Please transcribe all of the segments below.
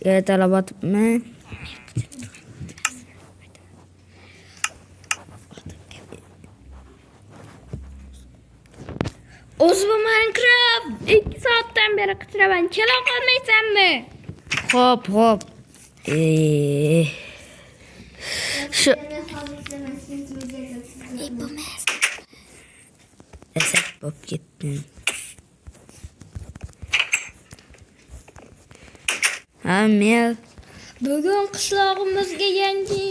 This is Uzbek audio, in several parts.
Ertalab otibman. O'zi bu Minecraft 2 soatdan beri qitiraman. Kela qolmaysanmi? Xo'p. Shu asab bo'lib ketdim. Men Bugun qishlog'imizga yangi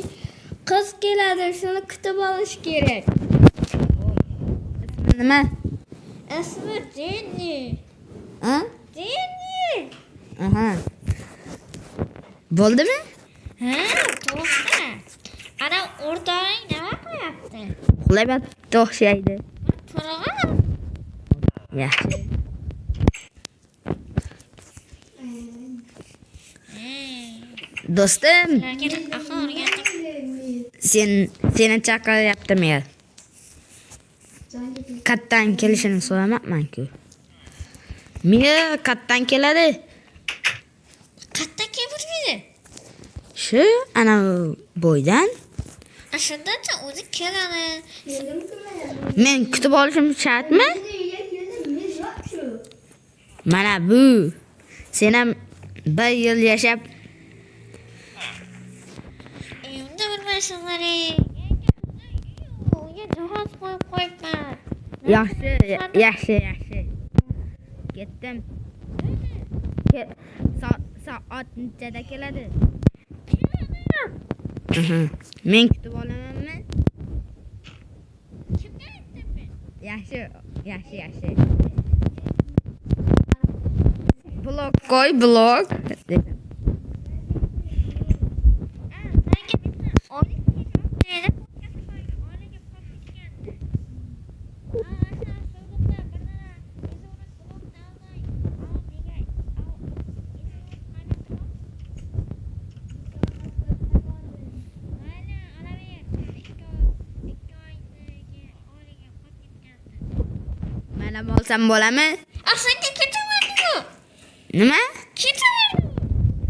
qiz keladi. Shuni kutib olish kerak. nima? Ismi Jenny. Ha? Jenny. Aha. Bo'ldimi? Ha, to'xta. Ana o'rtog'ing nima qilyapti? Uxlayapti o'xshaydi. Turg'an. Yaxshi. Do'stim, seni chaqiryaptim men. Qattan kelishini so'ramabman-ku. Men qattan keladi. Qatta kelmaydi. Shu ana bo'ydan Ashundacha o'zi keladi. men kutib olishim shartmi? Mana bu. Sen ham 1 yil yashab Uyimda bilmaysizlar. Uyga jihoz qo'yib qo'yibman. Yaxshi. Ketdim. Soat nechada keladi? Men kutib olamanmi? Kimga aytding? Yaxshi. Blok qo'y, blok. Mana olsam bo'ladimi? Senga ketaverdi-ku. Nima? Ketaverdi.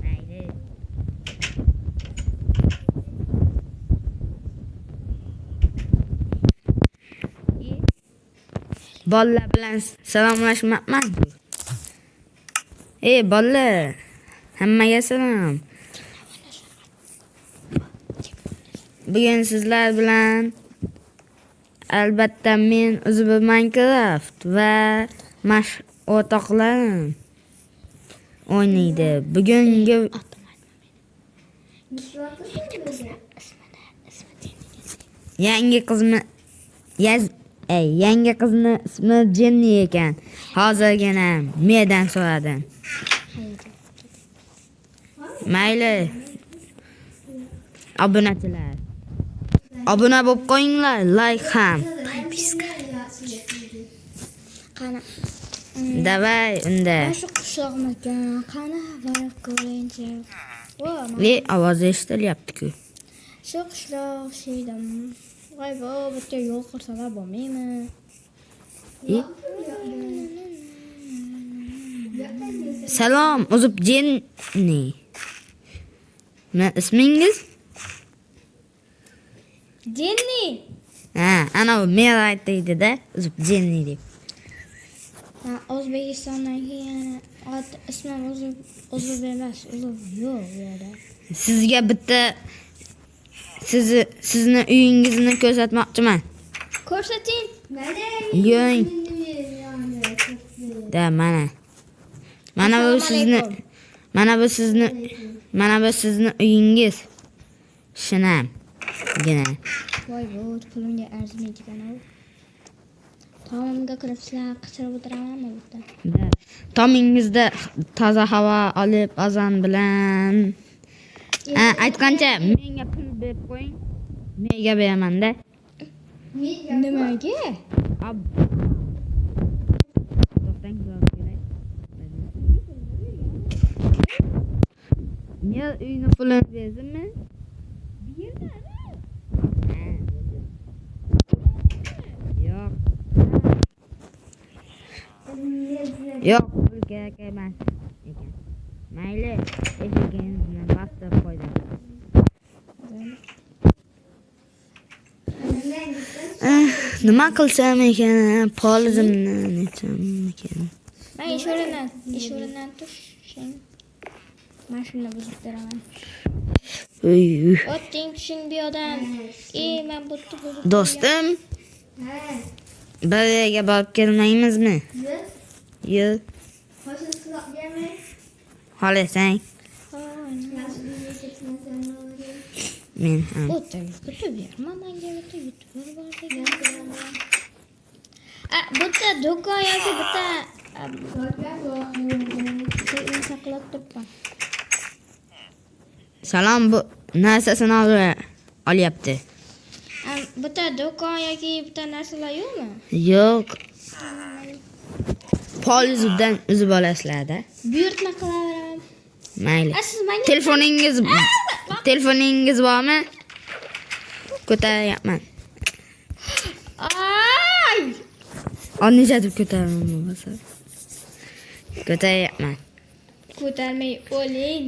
Mayli. Bolalar bilan salomlashmabman. Bolalar, hammaga salom. Bugun sizlar bilan albatta men o'zi Minecraft va o'rtoqlarim o'ynaydi. Bugungi yangi qizni ismi Jenny ekan. Hozirgina mendan so'radim. Mayli. Obunachilar. Obuna bo'lib qo'yinglar, like ham. Qani. Davay unda. Shu qishlog'imizga qani borib ko'ringchi. Ovoz eshitilyapti-ku. Shu qishloq sheydim. Voy bu bitta yo'l qursalar bo'lmaymi? Salom, o'zib Jenny. Nima ismingiz? Jenny. Ana men aytdi-da, o'zib Jenny deb. O'zbekistondan keyin ismim o'zib emas, o'zib yo'q bu yerda. Sizga bitta sizni uyingizni ko'rsatmoqchiman. Ko'rsating. Yo'ng. Da mana. Mana bu sizni uyingiz. Shinamgina. Voy bu pulimga arzimaydigan-ku. Tomimga kiribsizlar, qisirib o'tiramanmi bu yerda? Tomingizda toza havo olib, azon bilan. Aytgancha menga pul berib qo'ying. Menga beraman-da. Nimaga? Men uyni pulini berdimmi? Yo'q. Yo'q, pul kerak emas ekan. Mayli, eshigingizni bostirib qo'ydim. Nima qilsam ekan? Polizimni necham ekan? Ben iş o'rnidan tushing. Mashina buzib beraman. Uy. O'tding tushing bu yoqdan. Men bu yerda buzib. Do'stim, birga borib kelmaymizmi? Yo'q. Xohlasang, men ham. O'tda berma menga bitta YouTuber bor degan. Bitta do'kon yoki bitta saqlab turibman. Salom, bu narsasini olyapti. Bitta do'kon yoki bitta narsalar yo'qmi? Yo'q. Polizdan uzib olasizlar-da. Buyurtma qilaveraman. Mayli. Siz menga Telefoningiz bormi? Ko'taryapman. Ay! Nechadir ko'taraman bo'lsa. Ko'taryapman. Ko'tarmay o'ling.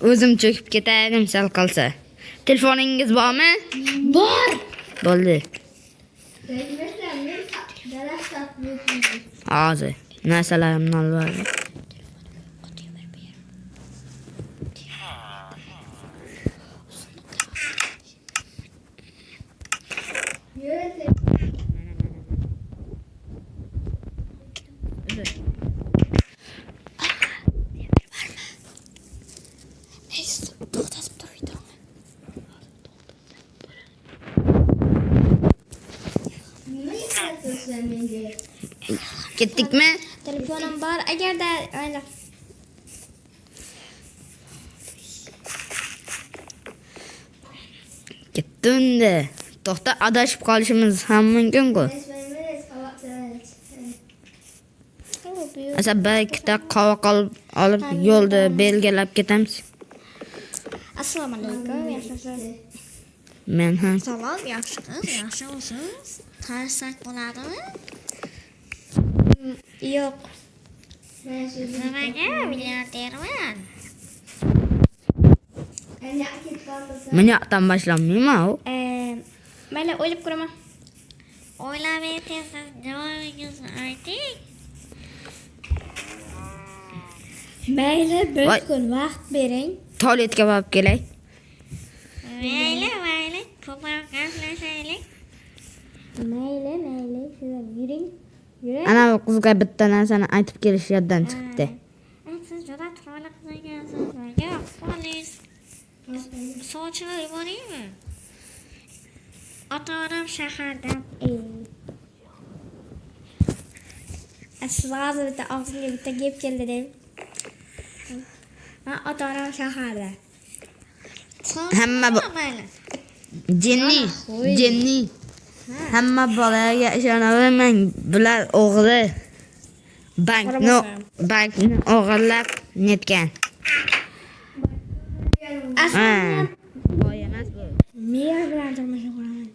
O'zim cho'kib ketarim sal qolsa. Telefoningiz bormi? Bor. Bo'ldi. Hozir narsalarimni olib olay. To'xtatib tur videoni. Ketdikmi? Telefonim bor. Agarda ayla. Ketdi. To'xta, adashib qolishimiz ham mumkin-ku. Asa bir ikkita qovoq olib yo'lda belgilab ketamiz. Assalomu alaykum. Yaxshimisiz? Men ham. Salom, yaxshimisiz? Tanishsak bo'ladimi? Yo'q. Nimaga milliarderman? Men yoqdan boshlanmayman-ku. Mayli, o'ylab ko'raman. O'ylamay tezda javobingizni ayting. Mayli, bir kun vaqt bering. Tualetga borib kelay. Mayli, ko'proq gaplashaylik. Mayli, sizlar yuring. Ana bu qizga bitta narsani aytib kelish yoddan chiqibdi. Siz juda chiroyli qiz ekansiz. Yo'q, polis. Sovchilar yuboraymi? Ota-onam shaharda. Siz hozir bitta og'zimga bitta gap keldi deb. Men ota-onam shaharda. Hamma jinni. Hamma bolalarga ishonavermang. Bular o'g'ri. Bankni o'g'irlab netgan. Aslida boy emas bu. men bilan turmush quraman.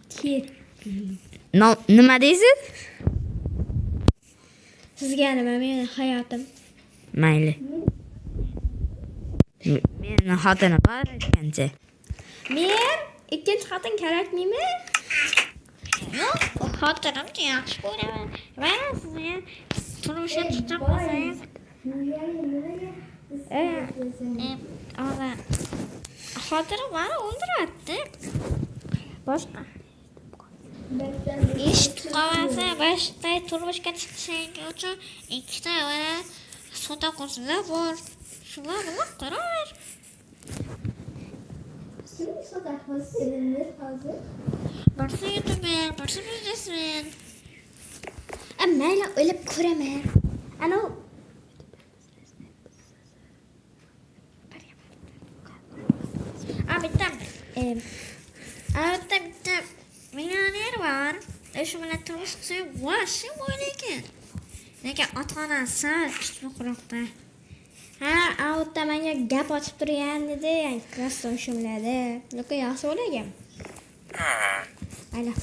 Nima deysiz? Sizga nima meni hayotim? Mayli. Meni xotinim bor ekancha. Men ikkinchi xotin kerakmiymi? Yo'q, xotinimni yaxshi ko'raman. Mana sizga turmushga chiqib qolsangiz. Xotinim meni o'ldiryapti. Boshqa. Ish tuqamasa, boshqa turmushga chiqishingiz uchun ikkita sota kurslar bor. Shular bilan qarar. Birisi YouTuber, birisi biznesmen. Mayli, o'ylab ko'raman. Ana bitta millioner var. Shu bilan turmush qursak, voshi bor ekan. Lekin ota-onasi sal kichikroqda. Avtda menga gap ochib turgan edi, rosa o'shimladi. Lekin yaxshi o'lagan. Mayli.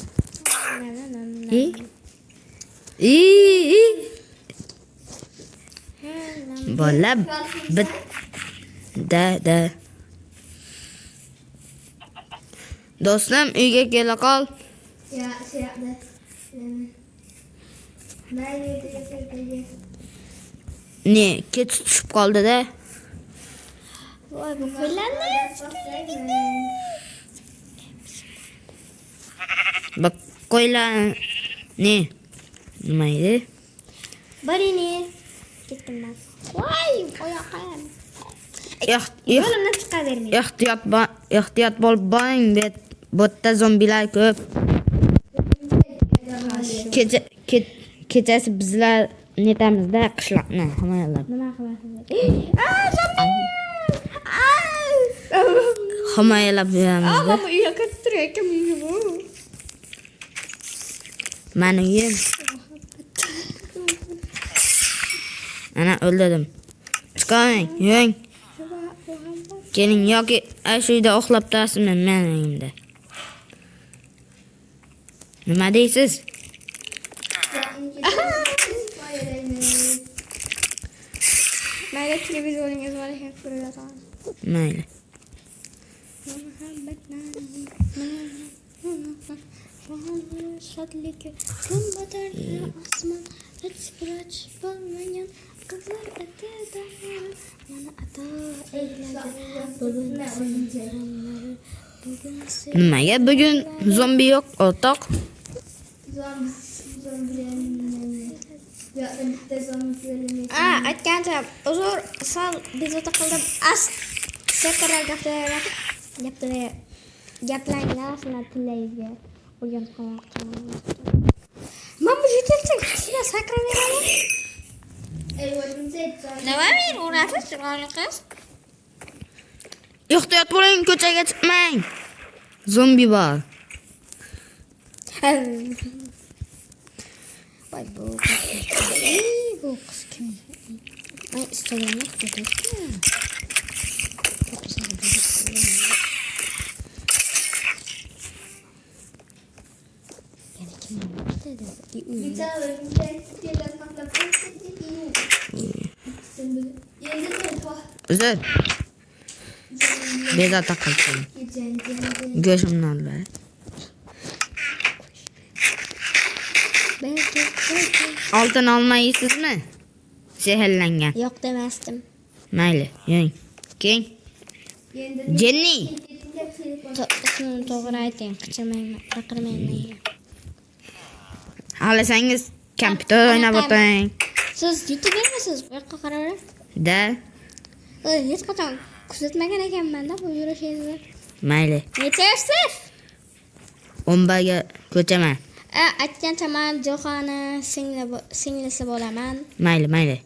Bola bit da. Do'stim uyga kela qol. Ya, siapda. Mayli, tegay. Ne, kech tushib qoldi-da. Voy, bu qo'ylarni. Bak qo'ylar ne? Nima edi? Barini. Ketdim men. Voy, oyoqim. Yo'limdan chiqavermang. Ehtiyot bo'lib boring, bu yerda zombilar ko'p. Kechasi bizlar netamizda qishloqni himoyalab. Nima qilasizlar? Zombi! Himoyalab yuramiz. Mama uyga kirib turayotgan uyga bu. Mani uyim. Ana o'ldirdim. Chiqing, yuring. Keling yoki shu yerda uxlab turasizmi mening uyimda? Nima deysiz? Mayli, televizoringiz bor ekan ko'rib yotaman. Mayli. Shodlik kun batar osmon hech bo'lmagan qizlar atida yana ato eyladi bugun Nimaga bugun zombi yo'q, o'rtoq? Aytgancha uzr, sal bezovta qildim. Sektorlar gaplanglar, shuna tillayga o'rganib qolmoqchiman. Men bu yetakchi kishida sakraveradi. Nima men urasiz, chiroyli qiz? Ehtiyot bo'ling, ko'chaga chiqmang. Zombi bor. Voy bu qiz kim? Ay, Instagramga ketdi. Uzr. Bezovta qildim. Go'shimni oldilar. Oltin olmaysizmi? Sehrlangan. Yo'q demasdim. Mayli, yuring. Keng. Jenni. Ismini to'g'ri ayting, chaqirmayman. Xohlasangiz kompyuter o'ynab o'tiring. Siz YouTubermisiz? Bu yoqqa qarang. Da. Hech qachon kuzatmagan ekanman-da bu yurishingizni. Mayli. Necha yoshsiz? 11 ga ko'chaman. Aytgancha men Johani singlisi bo'laman. Mayli.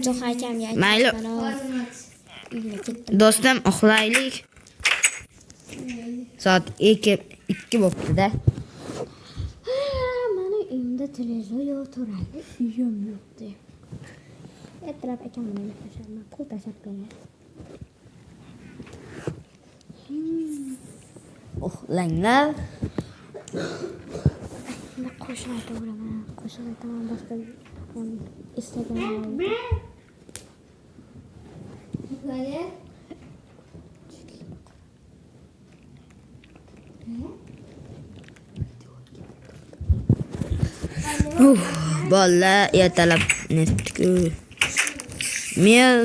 Jo'xa akamga aytdim. Mayli. Do'stim, uxlaylik. Soat 2 bo'pti-da. Meni uyimda televizor yo'q, turadi. Uyim yo'qdi. Ertalab akam bilan gaplashamiz. Qo'l tashab qo'ying. Uxlanglar. Qo'shiq aytaman. Qo'shiq aytaman boshqa Instagram. Bolalar ertalab netdi-ku.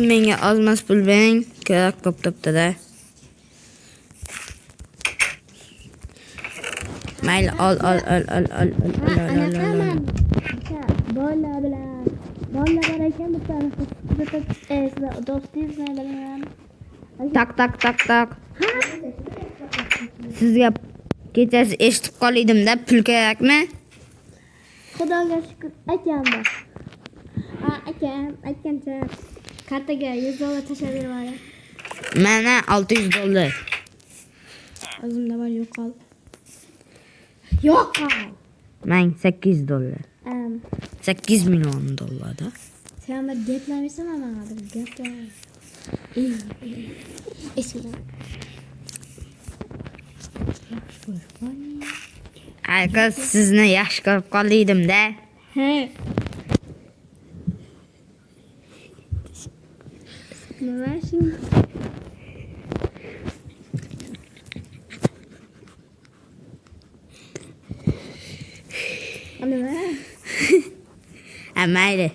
Menga ozmas pul bering, kerak ko'p-to'pda-da. Mayli, ol. Bolalar bilan. Bolalar bor ekan bu tarafa. Do'stingizni bilaman. Tak. Sizga kechasi eshitib qoldim-da, pul kerakmi? Xudoga shukr, akam bor. Akam aytgancha kartaga $100 tashlab beradi. Mana $600. O'zimda bor, yo'qol. Yo'qol. Men $800. 8 million dollarda. Sen bir gaplamisan menga bir gaplar. Esingda. Aka sizni yaxshi ko'rib qoldim-da. Ha. Nima shu? Nima? Mayli.